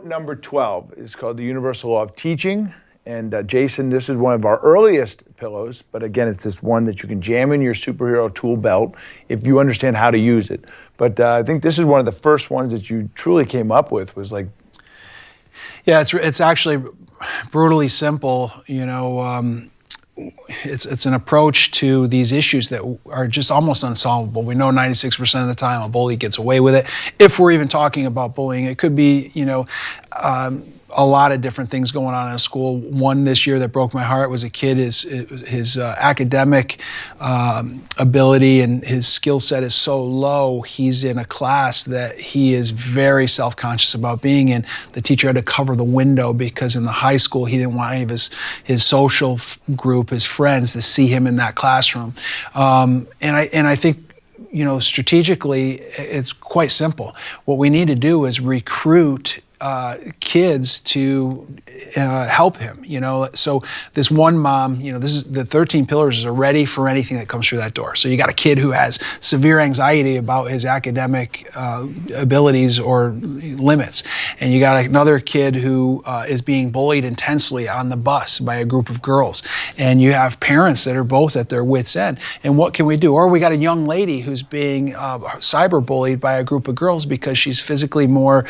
quote number 12 is called The Universal Law of Teaching. And Jason, this is one of our earliest pillows, but again, it's this one that you can jam in your superhero tool belt if you understand how to use it. But I think this is one of the first ones that you truly came up with, was like... Yeah, it's actually brutally simple. You know, it's an approach to these issues that are just almost unsolvable. We know 96% of the time a bully gets away with it. If we're even talking about bullying, it could be, you know, a lot of different things going on in a school. One this year that broke my heart was a kid, his academic ability and his skill set is so low, he's in a class that he is very self-conscious about being in. The teacher had to cover the window because in the high school he didn't want any of his social group, his friends, to see him in that classroom. And I think, you know, strategically, it's quite simple. What we need to do is recruit kids to help him, you know. So this one mom, you know, this is the 13 pillars are ready for anything that comes through that door. So you got a kid who has severe anxiety about his academic abilities or limits, and you got another kid who is being bullied intensely on the bus by a group of girls, and you have parents that are both at their wits' end. And what can we do? Or we got a young lady who's being cyber bullied by a group of girls because she's physically more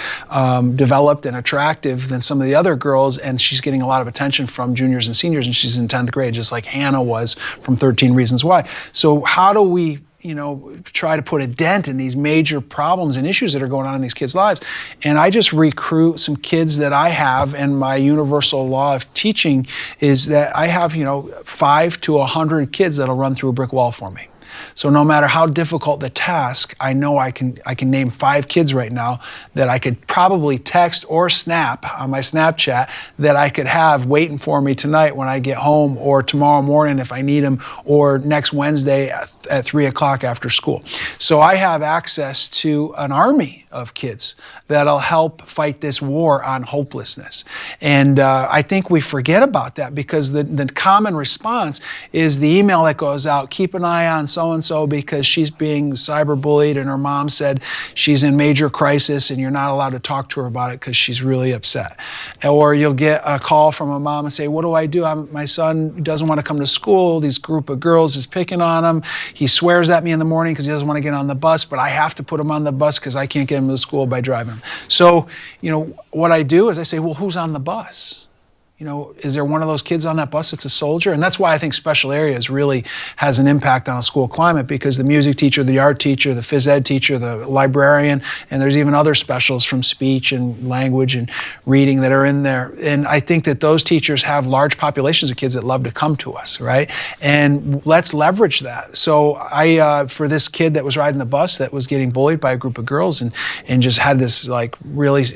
developed and attractive than some of the other girls, and she's getting a lot of attention from juniors and seniors, and she's in 10th grade, just like Hannah was from 13 Reasons Why. So how do we, you know, try to put a dent in these major problems and issues that are going on in these kids' lives? And I just recruit some kids that I have, and my universal law of teaching is that I have, you know, 5 to 100 kids that'll run through a brick wall for me. So no matter how difficult the task, I know I can name 5 kids right now that I could probably text or snap on my Snapchat that I could have waiting for me tonight when I get home, or tomorrow morning if I need them, or next Wednesday at 3 o'clock after school. So I have access to an army of kids that'll help fight this war on hopelessness. And I think we forget about that because the common response is the email that goes out, keep an eye on so-and-so because she's being cyberbullied and her mom said she's in major crisis and you're not allowed to talk to her about it because she's really upset. Or you'll get a call from a mom and say, what do I do? My son doesn't want to come to school. This group of girls is picking on him. He swears at me in the morning because he doesn't want to get on the bus, but I have to put him on the bus because I can't get him to school by driving him. So, you know, what I do is I say, well, who's on the bus? You know, is there one of those kids on that bus that's a soldier? And that's why I think special areas really has an impact on a school climate, because the music teacher, the art teacher, the phys ed teacher, the librarian, and there's even other specials from speech and language and reading that are in there. And I think that those teachers have large populations of kids that love to come to us, right? And let's leverage that. So I, for this kid that was riding the bus that was getting bullied by a group of girls and just had this like really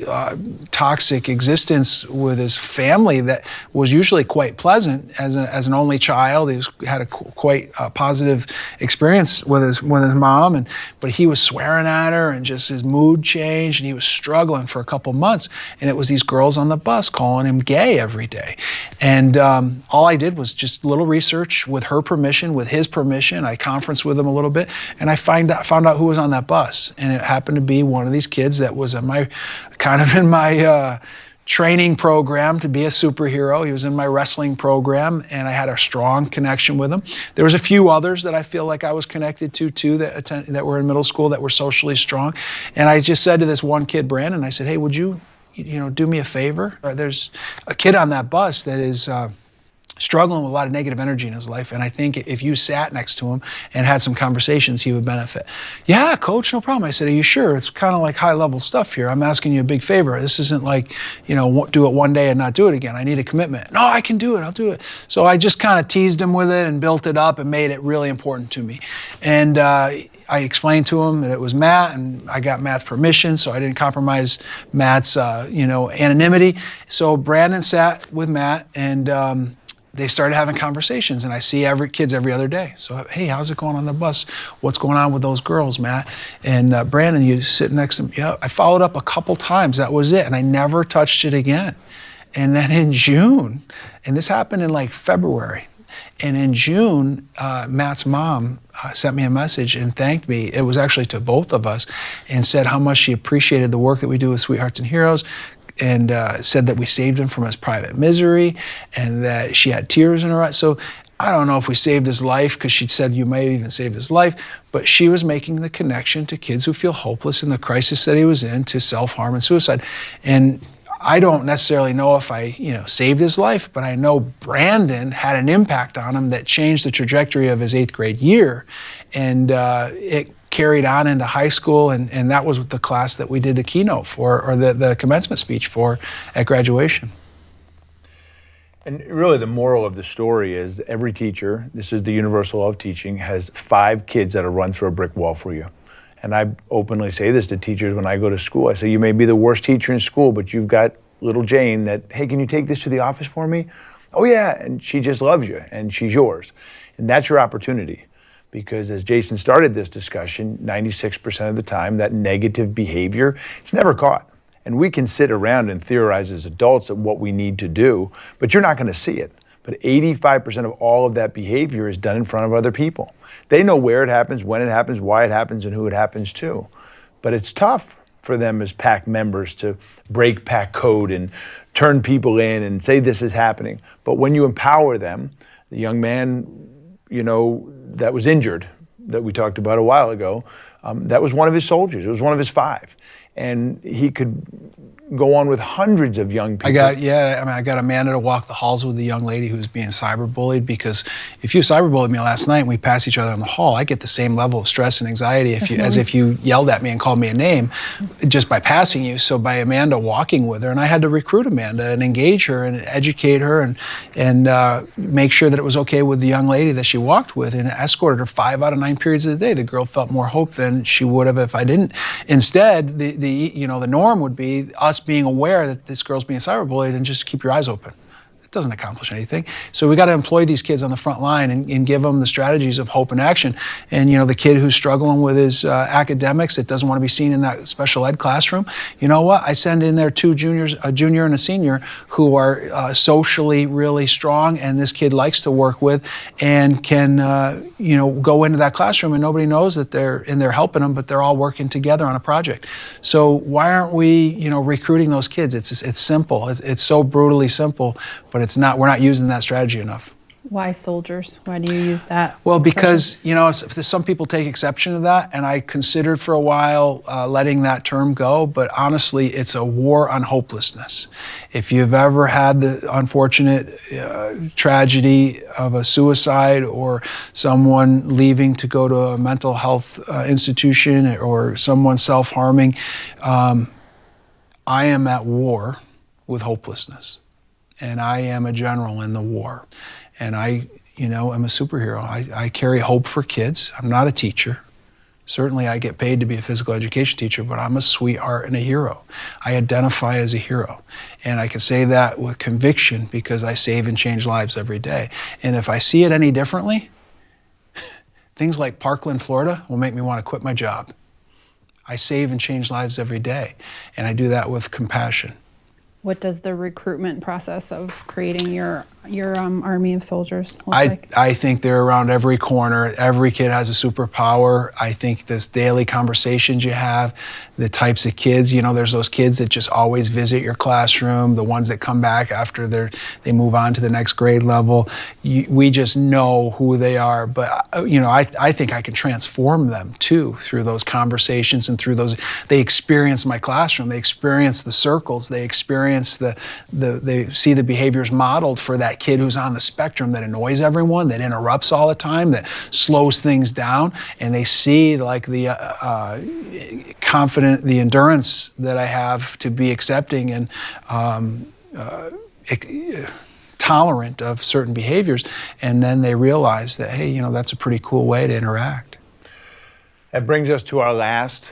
toxic existence with his family that was usually quite pleasant as an only child. He had a quite positive experience with his mom, but he was swearing at her and just his mood changed and he was struggling for a couple months. And it was these girls on the bus calling him gay every day. And all I did was just a little research with her permission, with his permission. I conferenced with him a little bit and I found out who was on that bus. And it happened to be one of these kids that was in my training program to be a superhero. He was in my wrestling program and I had a strong connection with him. There was a few others that I feel like I was connected to too that were in middle school that were socially strong. And I just said to this one kid, Brandon, I said, hey, would you do me a favor? There's a kid on that bus that is struggling with a lot of negative energy in his life, and I think if you sat next to him and had some conversations, he would benefit. Yeah, coach, no problem. I said, are you sure? It's kind of like high-level stuff here. I'm asking you a big favor. This isn't like, do it one day and not do it again. I need a commitment. No, I can do it. I'll do it. So I just kind of teased him with it and built it up and made it really important to me. And I explained to him that it was Matt, and I got Matt's permission, so I didn't compromise Matt's, anonymity. So Brandon sat with Matt, and they started having conversations, and I see kids every other day. So, hey, how's it going on the bus? What's going on with those girls, Matt? And Brandon, you sit next to me. Yeah, I followed up a couple times. That was it, and I never touched it again. And then in June, and this happened in like February, and in June, Matt's mom sent me a message and thanked me. It was actually to both of us, and said how much she appreciated the work that we do with Sweethearts and Heroes, said that we saved him from his private misery, and that she had tears in her eyes. So I don't know if we saved his life, because she said you may have even saved his life, but she was making the connection to kids who feel hopeless in the crisis that he was in, to self-harm and suicide. And I don't necessarily know if I, saved his life, but I know Brandon had an impact on him that changed the trajectory of his 8th grade year. And it carried on into high school, and that was the class that we did the keynote for, or the commencement speech for, at graduation. And really the moral of the story is every teacher, this is the universal law of teaching, has 5 kids that'll run through a brick wall for you. And I openly say this to teachers when I go to school. I say, you may be the worst teacher in school, but you've got little Jane that, hey, can you take this to the office for me? Oh yeah, and she just loves you, and she's yours. And that's your opportunity. Because as Jason started this discussion, 96% of the time, that negative behavior, it's never caught. And we can sit around and theorize as adults at what we need to do, but you're not going to see it. But 85% of all of that behavior is done in front of other people. They know where it happens, when it happens, why it happens, and who it happens to. But it's tough for them as PAC members to break PAC code and turn people in and say this is happening. But when you empower them, the young man, that was injured, that we talked about a while ago, that was one of his soldiers. It was one of his 5. And he could go on with hundreds of young people. I got Amanda to walk the halls with the young lady who's being cyberbullied, because if you cyberbullied me last night and we pass each other in the hall, I get the same level of stress and anxiety as if you yelled at me and called me a name just by passing you. So by Amanda walking with her, and I had to recruit Amanda and engage her and educate her and make sure that it was okay with the young lady that she walked with, and escorted her 5 out of 9 periods of the day. The girl felt more hope than she would have if I didn't. Instead, the norm would be us being aware that this girl's being cyberbullied and just keep your eyes open. It doesn't accomplish anything. So we got to employ these kids on the front line and give them the strategies of hope and action. And the kid who's struggling with his academics, that doesn't want to be seen in that special ed classroom, you know what? I send in there 2 juniors, a junior and a senior, who are socially really strong, and this kid likes to work with, and can go into that classroom and nobody knows that they're helping them, but they're all working together on a project. So why aren't we recruiting those kids? It's simple. It's so brutally simple, but we're not using that strategy enough. Why soldiers? Why do you use that? Well, because some people take exception to that, and I considered for a while letting that term go, but honestly, it's a war on hopelessness. If you've ever had the unfortunate tragedy of a suicide, or someone leaving to go to a mental health institution, or someone self-harming, I am at war with hopelessness. And I am a general in the war. And I, am a superhero. I carry hope for kids. I'm not a teacher. Certainly I get paid to be a physical education teacher, but I'm a sweetheart and a hero. I identify as a hero. And I can say that with conviction, because I save and change lives every day. And if I see it any differently, things like Parkland, Florida will make me want to quit my job. I save and change lives every day. And I do that with compassion. What does the recruitment process of creating your army of soldiers look like? I think they're around every corner. Every kid has a superpower. I think this daily conversations you have, the types of kids, there's those kids that just always visit your classroom, the ones that come back after they move on to the next grade level. We just know who they are, but I think I can transform them too through those conversations and through those. They experience my classroom. They experience the circles. They experience they see the behaviors modeled for that kid who's on the spectrum, that annoys everyone, that interrupts all the time, that slows things down, and they see like the the endurance that I have to be accepting and tolerant of certain behaviors, and then they realize that, hey, that's a pretty cool way to interact. That brings us to our last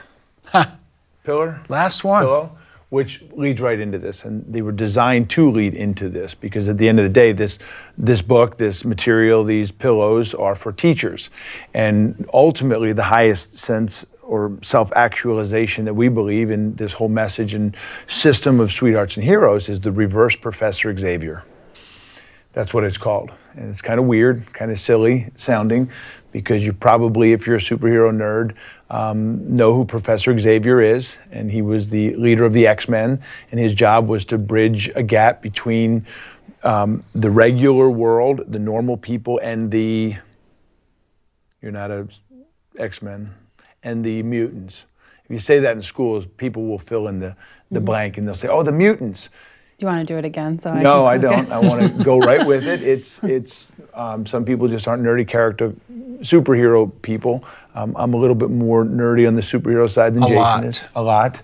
pillar. Last one. Pillow, which leads right into this, and they were designed to lead into this, because at the end of the day, this book, this material, these pillows are for teachers, and ultimately the highest sense or self-actualization that we believe in this whole message and system of sweethearts and heroes is the reverse Professor Xavier. That's what it's called. and it's kind of weird, kind of silly sounding, because you probably, if you're a superhero nerd, know who Professor Xavier is, and he was the leader of the X-Men, and his job was to bridge a gap between the regular world, the normal people, and you're not a X-Men, and the mutants. If you say that in schools, people will fill in the blank, and they'll say, "Oh, the mutants." Do you want to do it again? So No, I okay. don't. I want to go right with it. It's some people just aren't nerdy character superhero people. I'm a little bit more nerdy on the superhero side than Jason is. A lot.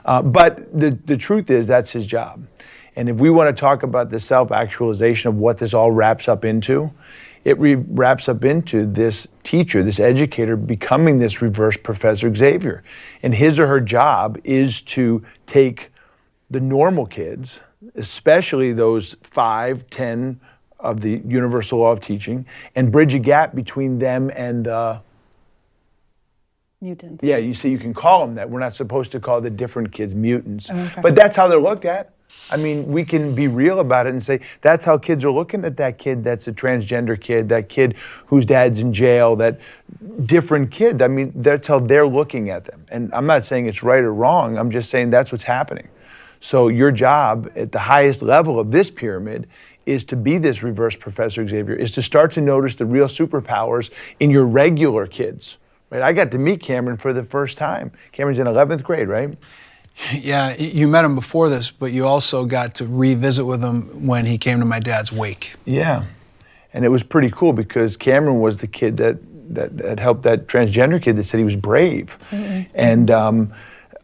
But the truth is that's his job. And if we want to talk about the self-actualization of what this all wraps up into, it wraps up into this teacher, this educator, becoming this reverse Professor Xavier. And his or her job is to take the normal kids, especially those 5, 10 of the universal law of teaching, and bridge a gap between them and Mutants. Yeah, you see, you can call them that. We're not supposed to call the different kids mutants. Okay. But that's how they're looked at. I mean, we can be real about it and say, that's how kids are looking at that kid that's a transgender kid, that kid whose dad's in jail, that different kid. I mean, that's how they're looking at them. And I'm not saying it's right or wrong. I'm just saying that's what's happening. So your job at the highest level of this pyramid is to be this reverse Professor Xavier, is to start to notice the real superpowers in your regular kids. Right? I got to meet Cameron for the first time. Cameron's in 11th grade, right? Yeah, you met him before this, but you also got to revisit with him when he came to my dad's wake. Yeah, and it was pretty cool because Cameron was the kid that helped that transgender kid that said he was brave. Absolutely. And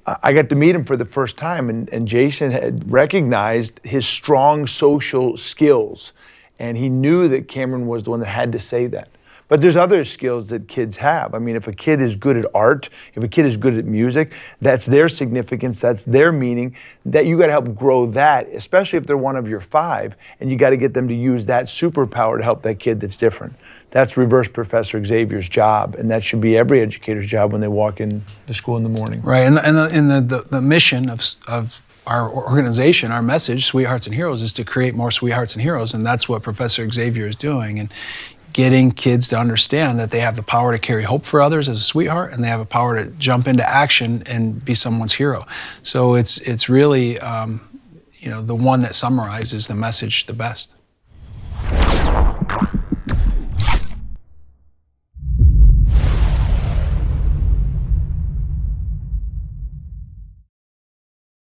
I got to meet him for the first time, and Jason had recognized his strong social skills, and he knew that Cameron was the one that had to say that. But there's other skills that kids have. I mean, if a kid is good at art, if a kid is good at music, that's their significance, that's their meaning, that you got to help grow that, especially if they're one of your 5, and you got to get them to use that superpower to help that kid that's different. That's reverse Professor Xavier's job, and that should be every educator's job when they walk in the school in the morning. Right, and the mission of our organization, our message, Sweethearts and Heroes, is to create more sweethearts and heroes, and that's what Professor Xavier is doing. And getting kids to understand that they have the power to carry hope for others as a sweetheart, and they have a power to jump into action and be someone's hero. So it's really, the one that summarizes the message the best.